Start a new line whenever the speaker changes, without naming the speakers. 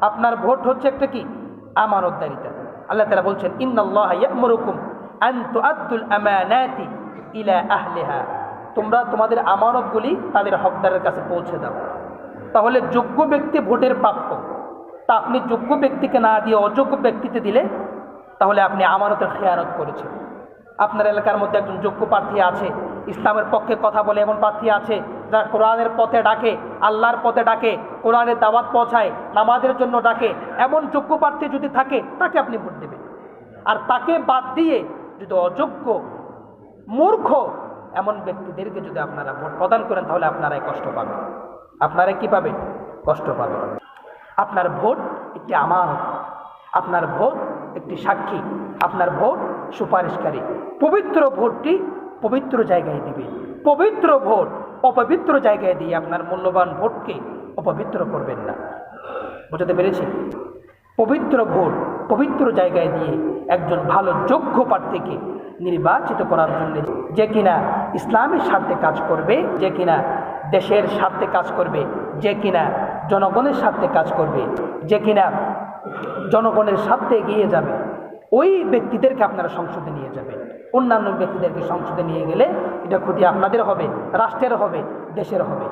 আপনার ভোট হচ্ছে একটা কি আমানতদারিতা। আল্লাহ তাআলা বলছেন ইন্নাল্লাহা ইয়া'মুরুকুম আন তুআদ্দুল আমানাতি ইলা আহলিহা, তোমরা তোমাদের আমানতগুলি তাদের হকদারের কাছে পৌঁছে দাও। তাহলে যোগ্য ব্যক্তি ভোটের প্রাপ্য, তা আপনি যোগ্য ব্যক্তিকে না দিয়ে অযোগ্য ব্যক্তিতে দিলে তাহলে আপনি আমানতের খেয়ানত করেছেন। আপনার এলাকার মধ্যে একজন যোগ্য প্রার্থী আছে, ইসলামের পক্ষে কথা বলে এমন প্রার্থী আছে যারা কোরআনের পথে ডাকে, আল্লাহর পথে ডাকে, কোরআনের দাওয়াত পৌঁছায়, নামাজের জন্য ডাকে, এমন যোগ্য প্রার্থী যদি থাকে তাকে আপনি ভোট দেবেন। আর তাকে বাদ দিয়ে যদি অযোগ্য মূর্খ এমন ব্যক্তিদেরকে যদি আপনারা ভোট প্রদান করেন তাহলে আপনারাই কষ্ট পাবেন। আপনারা কি পাবেন? কষ্ট পাবেন। আপনার ভোট একটি আমানত, আপনার ভোট একটি সাক্ষী, আপনার ভোট সুপারিশকারী। পবিত্র ভোটটি পবিত্র জায়গায় দিবে। পবিত্র ভোট অপবিত্র জায়গায় দিয়ে আপনার মূল্যবান ভোটকে অপবিত্র করবেন না। বুঝতে পেরেছি? পবিত্র ভোট পবিত্র জায়গায় দিয়ে একজন ভালো যোগ্য প্রার্থীকে নির্বাচিত করার জন্য, যে কিনা ইসলামের স্বার্থে কাজ করবে, যে কিনা দেশের স্বার্থে কাজ করবে, যে কিনা জনগণের স্বার্থে কাজ করবে, যে কিনা জনগণের স্বার্থে এগিয়ে যাবে, ওই ব্যক্তিদেরকে আপনারা সংসদে নিয়ে যাবেন। অন্যান্য ব্যক্তিদেরকে সংসদে নিয়ে গেলে এটা ক্ষতি আপনাদের হবে, রাষ্ট্রের হবে, দেশের হবে।